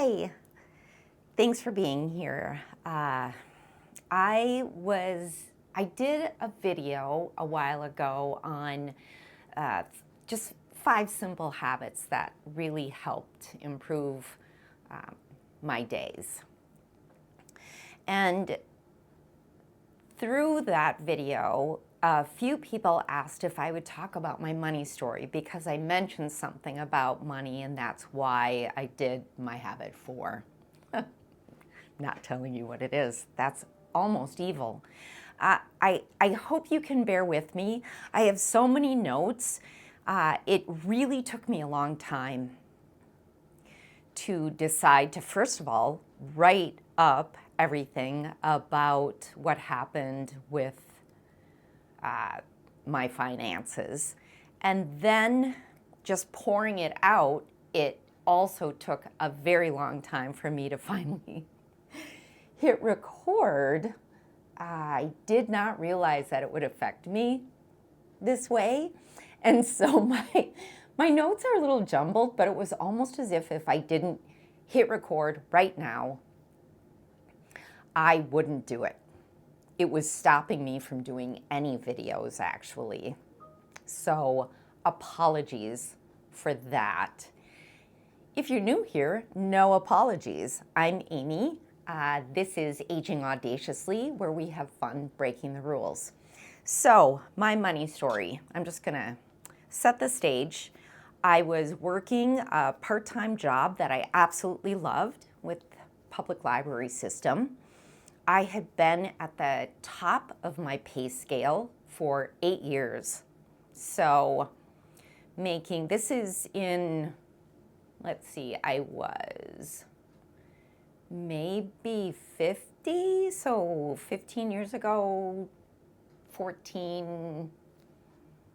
Hi, thanks for being here. I did a video a while ago on just 5 simple habits that really helped improve my days. And through that video, a few people asked if I would talk about my money story because I mentioned something about money, and that's why I did my habit 4. Not telling you what it is. That's almost evil. I hope you can bear with me. I have so many notes. It really took me a long time to decide to, first of all, write up everything about what happened with my finances. And then just pouring it out, it also took a very long time for me to finally hit record. I did not realize that it would affect me this way. And so my notes are a little jumbled, but it was almost as if I didn't hit record right now, I wouldn't do it. It was stopping me from doing any videos, actually. So apologies for that. If you're new here, no apologies. I'm Amy. This is Aging Audaciously, where we have fun breaking the rules. So, my money story. I'm just gonna set the stage. I was working a part-time job that I absolutely loved with public library system. I had been at the top of my pay scale for 8 years. So this is in, let's see, I was maybe 50, so 15 years ago, 14,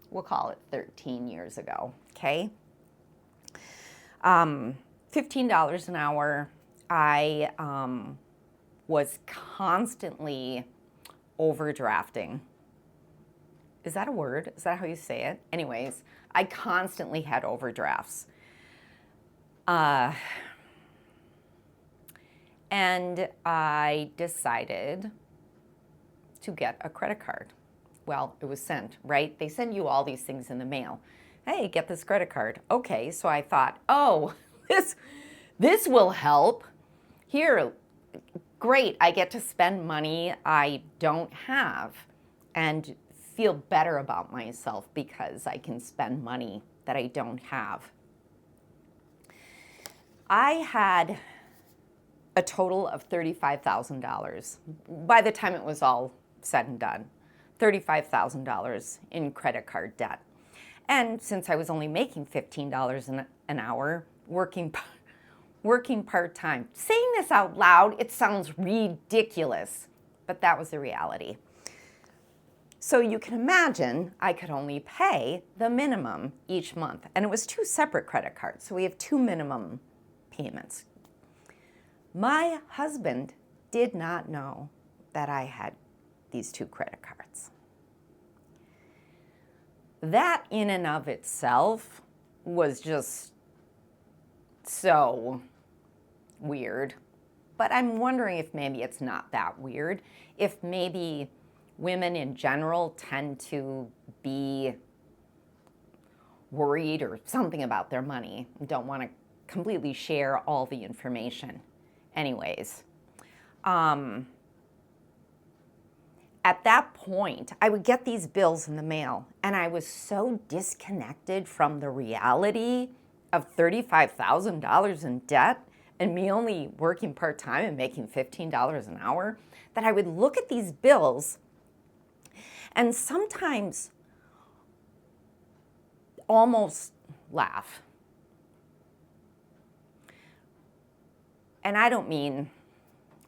we'll call it 13 years ago, okay? $15 an hour. I was constantly overdrafting. Is that a word? Is that how you say it? Anyways, I constantly had overdrafts. And I decided to get a credit card. Well, it was sent, right? They send you all these things in the mail. Hey, get this credit card. Okay, so I thought, oh, this will help. Here, great, I get to spend money I don't have and feel better about myself because I can spend money that I don't have. I had a total of $35,000 by the time it was all said and done. $35,000 in credit card debt. And since I was only making $15 an hour, working part-time. Saying this out loud, it sounds ridiculous, but that was the reality. So you can imagine I could only pay the minimum each month. And it was 2 separate credit cards, so we have 2 minimum payments. My husband did not know that I had these 2 credit cards. That in and of itself was just so weird. But I'm wondering if maybe it's not that weird. If maybe women in general tend to be worried or something about their money and don't want to completely share all the information. Anyways, at that point, I would get these bills in the mail, and I was so disconnected from the reality of $35,000 in debt and me only working part-time and making $15 an hour that I would look at these bills and sometimes almost laugh. And I don't mean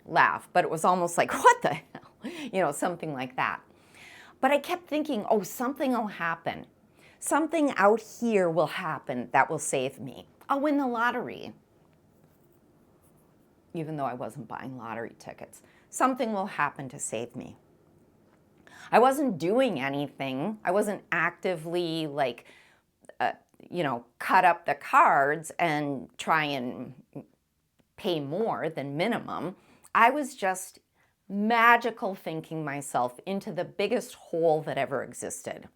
laugh, but it was almost like, what the hell? Something like that. But I kept thinking, oh, something will happen. Something out here will happen that will save me. I'll win the lottery. Even though I wasn't buying lottery tickets. Something will happen to save me. I wasn't doing anything. I wasn't actively cut up the cards and try and pay more than minimum. I was just magical thinking myself into the biggest hole that ever existed.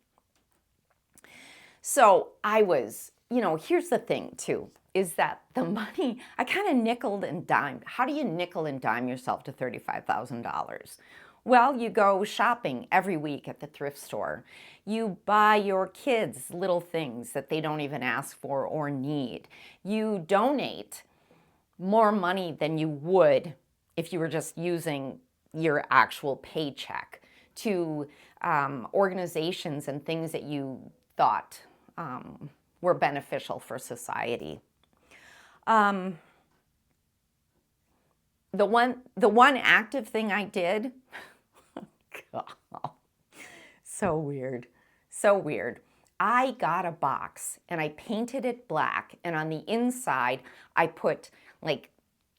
So I was, here's the thing too, is that the money, I kind of nickeled and dimed. How do you nickel and dime yourself to $35,000? Well, you go shopping every week at the thrift store. You buy your kids little things that they don't even ask for or need. You donate more money than you would if you were just using your actual paycheck to organizations and things that you thought were beneficial for society. The one active thing I did, God, so weird. I got a box and I painted it black, and on the inside I put like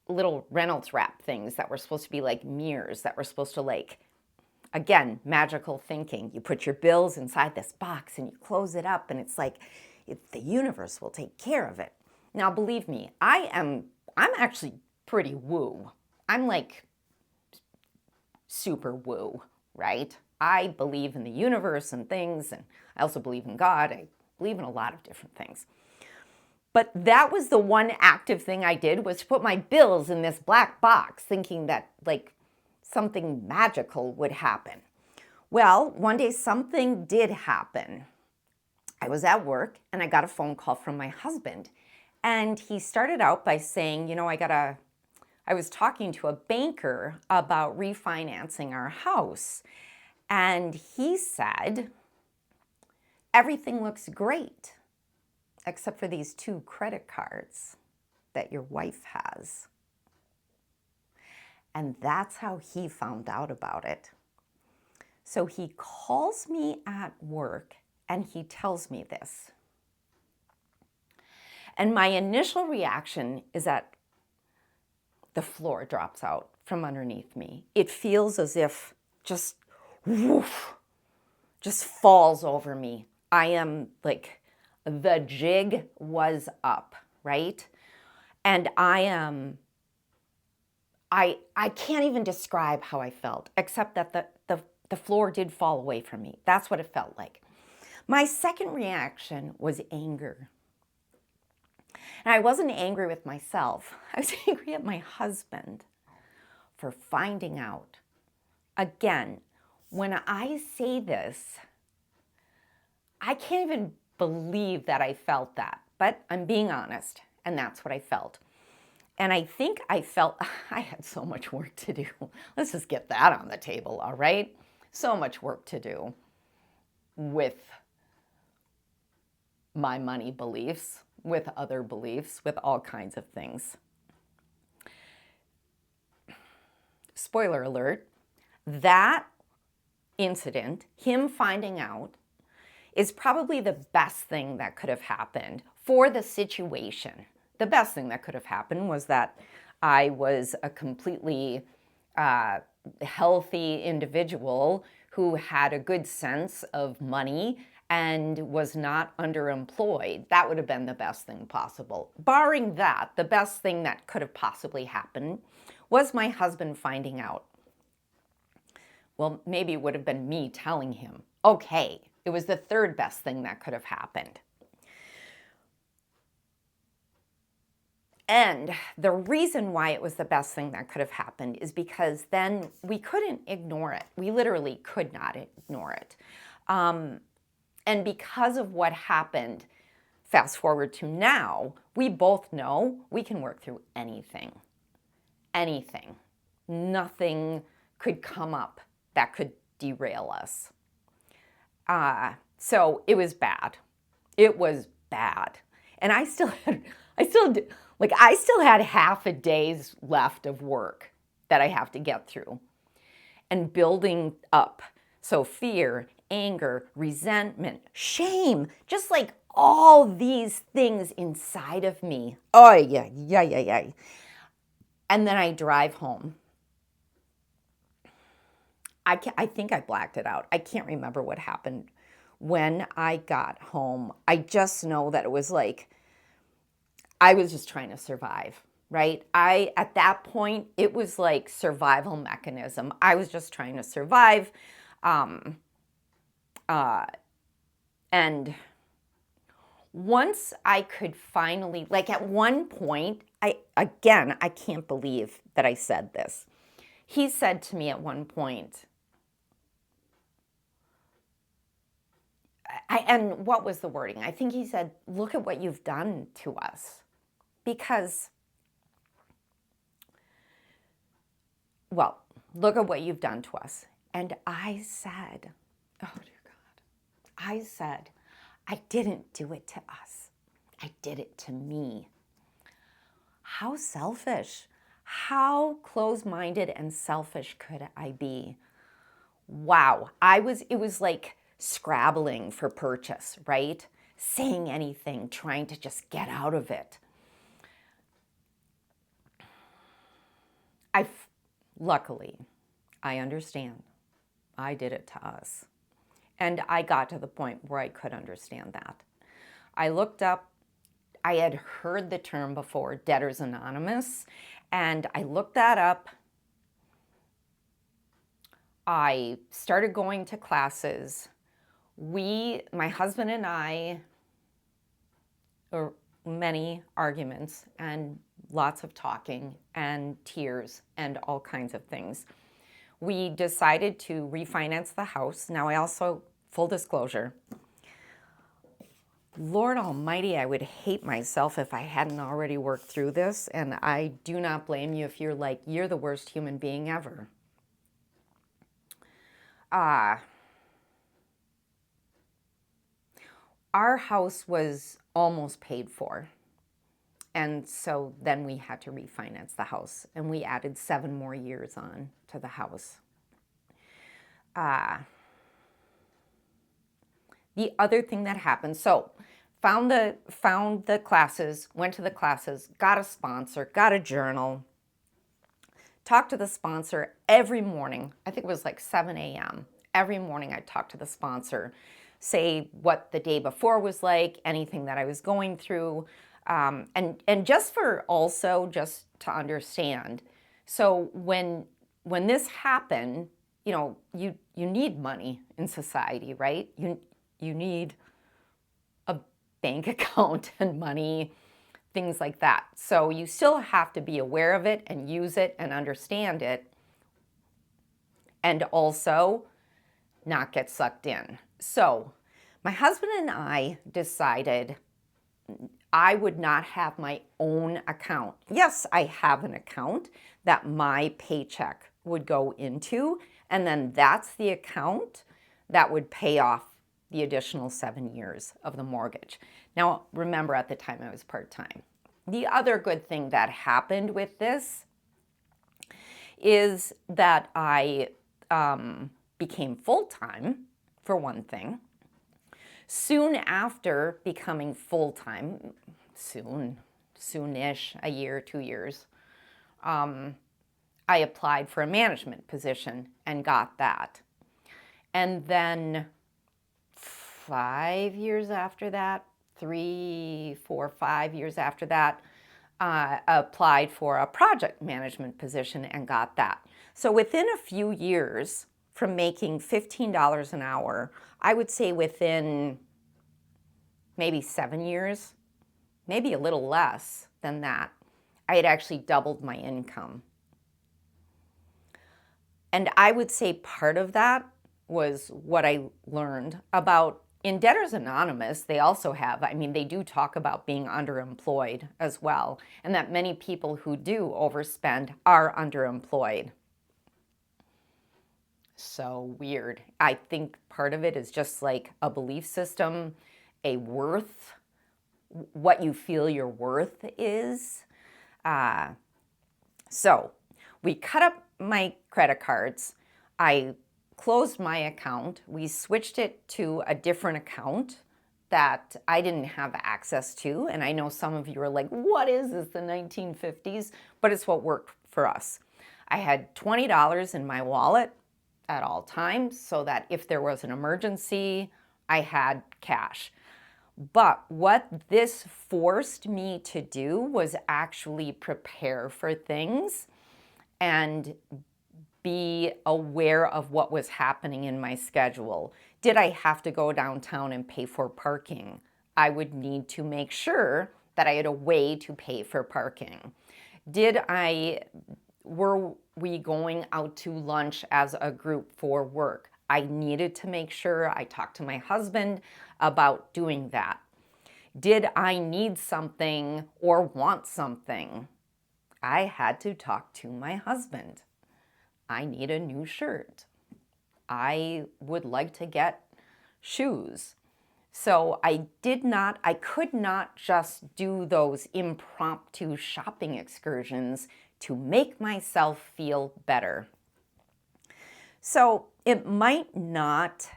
little Reynolds wrap things that were supposed to be like mirrors that were supposed to again, magical thinking. You put your bills inside this box and you close it up, and it's like the universe will take care of it. Now, believe me, I'm actually pretty woo. I'm like super woo, right? I believe in the universe and things, and I also believe in God. I believe in a lot of different things. But that was the one active thing I did, was to put my bills in this black box, thinking that something magical would happen. Well, one day something did happen. I was at work and I got a phone call from my husband. And he started out by saying, I was talking to a banker about refinancing our house. And he said, everything looks great, except for these 2 credit cards that your wife has. And that's how he found out about it. So he calls me at work and he tells me this. And my initial reaction is that the floor drops out from underneath me. It feels as if just falls over me. I am the jig was up, right? And I can't even describe how I felt, except that the floor did fall away from me. That's what it felt like. My second reaction was anger. And I wasn't angry with myself. I was angry at my husband for finding out. Again, when I say this, I can't even believe that I felt that, but I'm being honest, and that's what I felt. And I think I felt I had so much work to do. Let's just get that on the table, all right? So much work to do with my money beliefs, with other beliefs, with all kinds of things. Spoiler alert, that incident, him finding out, is probably the best thing that could have happened for the situation. The best thing that could have happened was that I was a completely healthy individual who had a good sense of money and was not underemployed. That would have been the best thing possible. Barring that, the best thing that could have possibly happened was my husband finding out. Well, maybe it would have been me telling him. Okay, it was the third best thing that could have happened. And the reason why it was the best thing that could have happened is because then we couldn't ignore it. We literally could not ignore it. And because of what happened, fast forward to now, we both know we can work through anything. Anything. Nothing could come up that could derail us. So it was bad. It was bad. And I still had half a day's left of work that I have to get through. And building up. So fear, anger, resentment, shame, just like all these things inside of me. Oh, yeah. And then I drive home. I think I blacked it out. I can't remember what happened when I got home. I just know that it was like I was just trying to survive, right? At that point, it was like survival mechanism. I was just trying to survive. And once I could finally, like at one point, I can't believe that I said this. He said to me at one point, and what was the wording? I think he said, look at what you've done to us. Because, well, look at what you've done to us. And I said, oh dear God, I said, I didn't do it to us. I did it to me. How selfish. How close-minded and selfish could I be? Wow. It was like scrabbling for purchase, right? Saying anything, trying to just get out of it. Luckily, I understand. I did it to us. And I got to the point where I could understand that. I looked up, I had heard the term before, Debtors Anonymous, and I looked that up. I started going to classes. My husband and I, many arguments and lots of talking and tears and all kinds of things. We decided to refinance the house. Now I also, full disclosure, Lord Almighty, I would hate myself if I hadn't already worked through this, and I do not blame you if you're like, you're the worst human being ever. Our house was almost paid for. And so then we had to refinance the house, and we added 7 more years on to the house. The other thing that happened, so found the classes, went to the classes, got a sponsor, got a journal, talked to the sponsor every morning. I think it was like 7 a.m. Every morning I talked to the sponsor, say what the day before was like, anything that I was going through, and just to understand. So when this happened, you need money in society, right? You need a bank account and money, things like that. So you still have to be aware of it and use it and understand it, and also not get sucked in. So my husband and I decided I would not have my own account. Yes, I have an account that my paycheck would go into, and then that's the account that would pay off the additional 7 years of the mortgage. Now, remember, at the time I was part-time. The other good thing that happened with this is that I became full-time, for one thing. Soon after becoming full-time, soonish, a year, 2 years, I applied for a management position and got that. And then 5 years after that, 3, 4, 5 years after that, applied for a project management position and got that. So within a few years, from making $15 an hour, I would say within maybe 7 years, maybe a little less than that, I had actually doubled my income. And I would say part of that was what I learned about, in Debtors Anonymous, they also have, they do talk about being underemployed as well, and that many people who do overspend are underemployed. So weird. I think part of it is just like a belief system, a worth, what you feel your worth is. So we cut up my credit cards. I closed my account. We switched it to a different account that I didn't have access to. And I know some of you are like, what is this, the 1950s? But it's what worked for us. I had $20 in my wallet at all times so that if there was an emergency, I had cash. But what this forced me to do was actually prepare for things and be aware of what was happening in my schedule. Did I have to go downtown and pay for parking? I would need to make sure that I had a way to pay for parking. Were we going out to lunch as a group for work? I needed to make sure I talked to my husband about doing that. Did I need something or want something? I had to talk to my husband. I need a new shirt. I would like to get shoes. So I could not just do those impromptu shopping excursions to make myself feel better. So it might not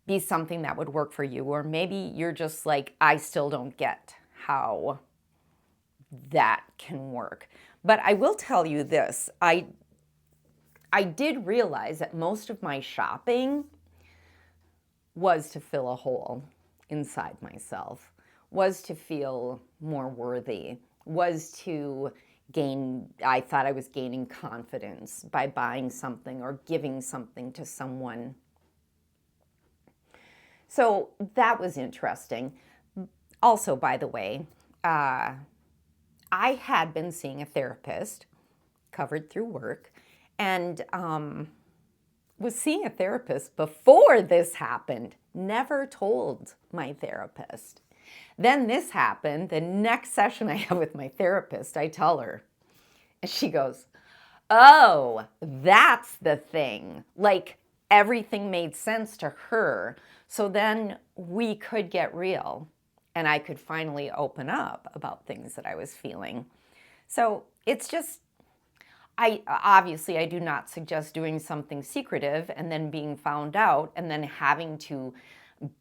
be something that would work for you, or maybe you're just like, I still don't get how that can work. But I will tell you this, I did realize that most of my shopping was to fill a hole inside myself, was to feel more worthy, was to I thought I was gaining confidence by buying something or giving something to someone. So that was interesting. Also, by the way, I had been seeing a therapist covered through work, and was seeing a therapist before this happened. Never told my therapist. Then this happened. The next session I have with my therapist, I tell her, and she goes, oh, that's the thing. Like everything made sense to her. So then we could get real and I could finally open up about things that I was feeling. So it's just, obviously I do not suggest doing something secretive and then being found out and then having to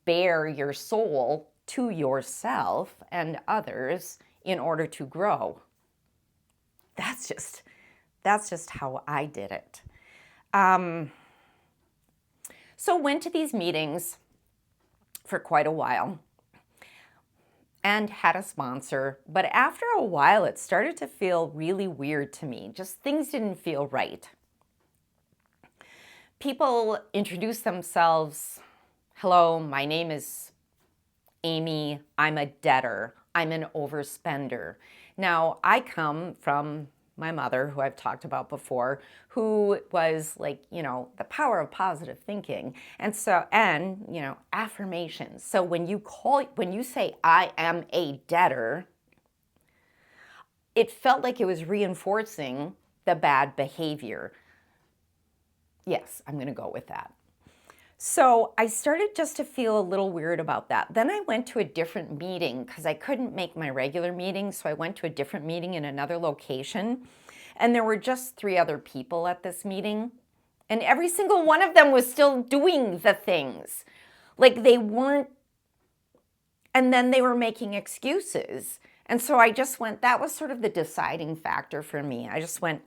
bare your soul to yourself and others in order to grow. That's just how I did it. So went to these meetings for quite a while and had a sponsor, but after a while it started to feel really weird to me. Just things didn't feel right. People introduce themselves, hello, my name is Amy, I'm a debtor, I'm an overspender. Now, I come from my mother, who I've talked about before, who was like, the power of positive thinking. And affirmations. So when you say, I am a debtor, it felt like it was reinforcing the bad behavior. Yes, I'm going to go with that. So I started just to feel a little weird about that. Then I went to a different meeting because I couldn't make my regular meeting. So I went to a different meeting in another location. And there were just 3 other people at this meeting. And every single one of them was still doing the things. Like they weren't, and then they were making excuses. And so I just went, that was sort of the deciding factor for me. I just went,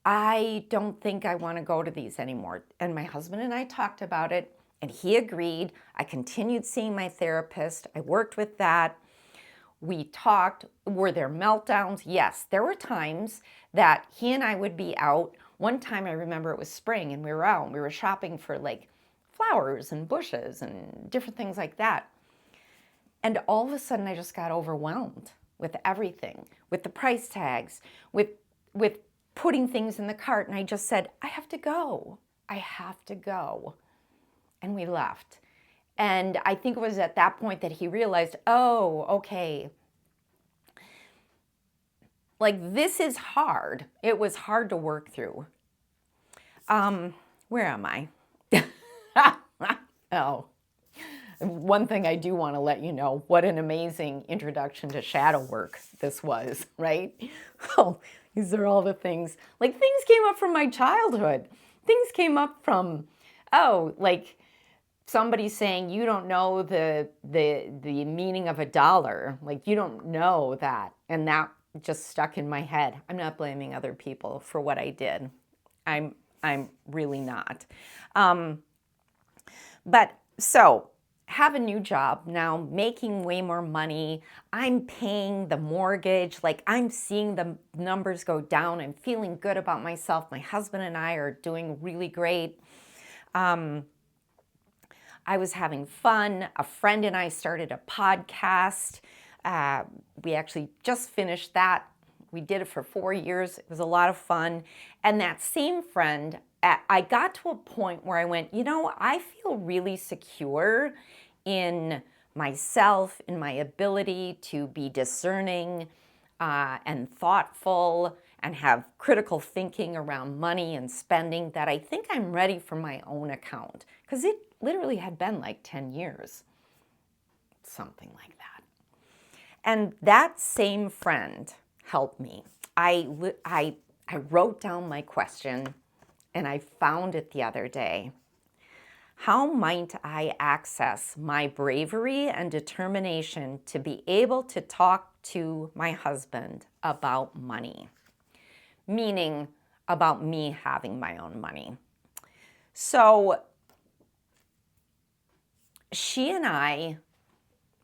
I don't think I want to go to these anymore. And my husband and I talked about it, and he agreed. I continued seeing my therapist. I worked with that. We talked. Were there meltdowns? Yes. There were times that he and I would be out. One time I remember it was spring, and we were out. And we were shopping for like flowers and bushes and different things like that. And all of a sudden I just got overwhelmed with everything, with the price tags, with putting things in the cart, and I just said, I have to go. I have to go. And we left. And I think it was at that point that he realized, oh, okay. Like, this is hard. It was hard to work through. Where am I? Oh, one thing I do want to let you know, what an amazing introduction to shadow work this was, right? Oh, these are all the things. Like, things came up from my childhood. Things came up from, like somebody saying, you don't know the meaning of $1. Like, you don't know that. And that just stuck in my head. I'm not blaming other people for what I did. I'm really not. But so have a new job now, making way more money. I'm paying the mortgage. Like, I'm seeing the numbers go down. I'm feeling good about myself. My husband and I are doing really great. I was having fun. A friend and I started a podcast. We actually just finished that. We did it for 4 years. It was a lot of fun. And that same friend, I got to a point where I went, I feel really secure in myself, in my ability to be discerning and thoughtful and have critical thinking around money and spending, that I think I'm ready for my own account. Because it literally had been like 10 years, something like that. And that same friend helped me. I wrote down my question, and I found it the other day. How might I access my bravery and determination to be able to talk to my husband about money? Meaning about me having my own money. So she and I,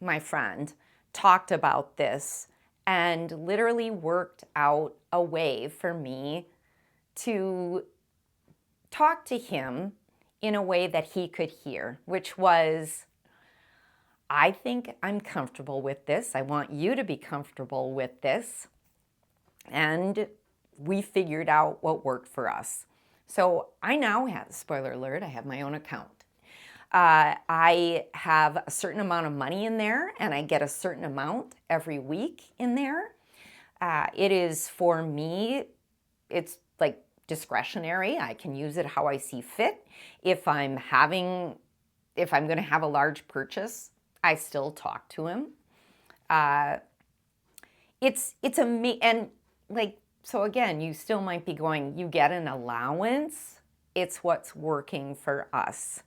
my friend, talked about this and literally worked out a way for me to talk to him in a way that he could hear, which was, I think I'm comfortable with this. I want you to be comfortable with this. And we figured out what worked for us. So I now have, spoiler alert, I have my own account. I have a certain amount of money in there, and I get a certain amount every week in there. It is, for me, it's like discretionary. I can use it how I see fit. If I'm going to have a large purchase, I still talk to him. So again, you still might be going, you get an allowance. It's what's working for us.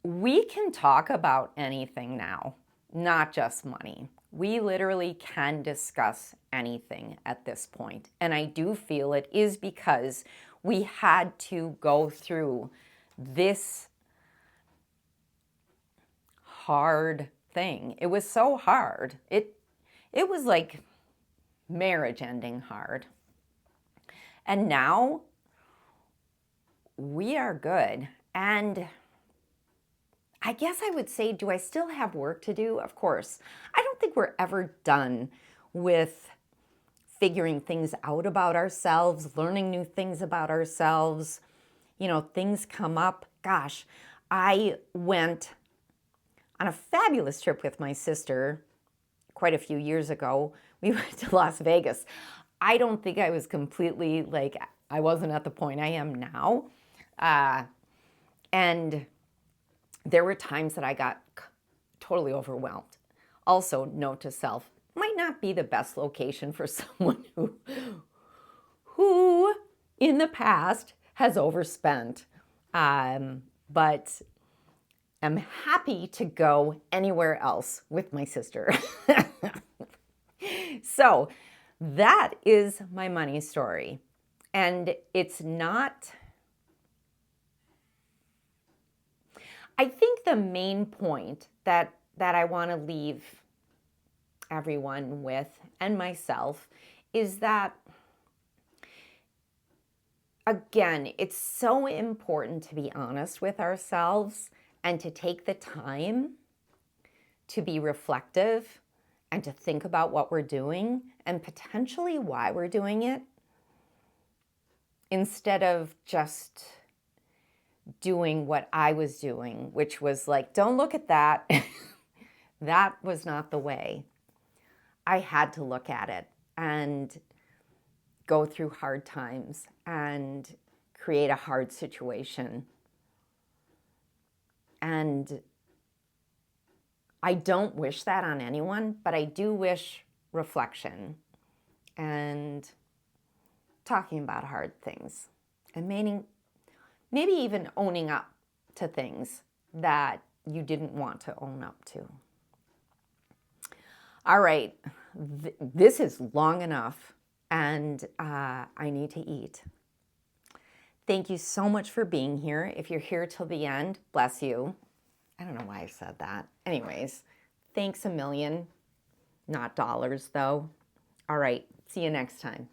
We can talk about anything now, not just money. We literally can discuss anything at this point. And I do feel it is because we had to go through this hard thing. It was so hard. It was like marriage ending hard. And now we are good. And I guess I would say, do I still have work to do? Of course. I don't think we're ever done with figuring things out about ourselves, learning new things about ourselves. Things come up. Gosh, I went on a fabulous trip with my sister quite a few years ago. We went to Las Vegas. I don't think I was completely, I wasn't at the point I am now. And there were times that I got totally overwhelmed. Also, note to self, might not be the best location for someone who in the past has overspent. But I'm happy to go anywhere else with my sister. So that is my money story. And it's not... I think the main point that I want to leave everyone with, and myself, is that, again, it's so important to be honest with ourselves and to take the time to be reflective and to think about what we're doing and potentially why we're doing it, instead of just doing what I was doing, which was like, don't look at that. That was not the way. I had to look at it and go through hard times and create a hard situation. And I don't wish that on anyone, but I do wish reflection and talking about hard things and maybe even owning up to things that you didn't want to own up to. All right, this is long enough, and I need to eat. Thank you so much for being here. If you're here till the end, bless you. I don't know why I said that. Anyways, thanks a million. Not dollars, though. All right. See you next time.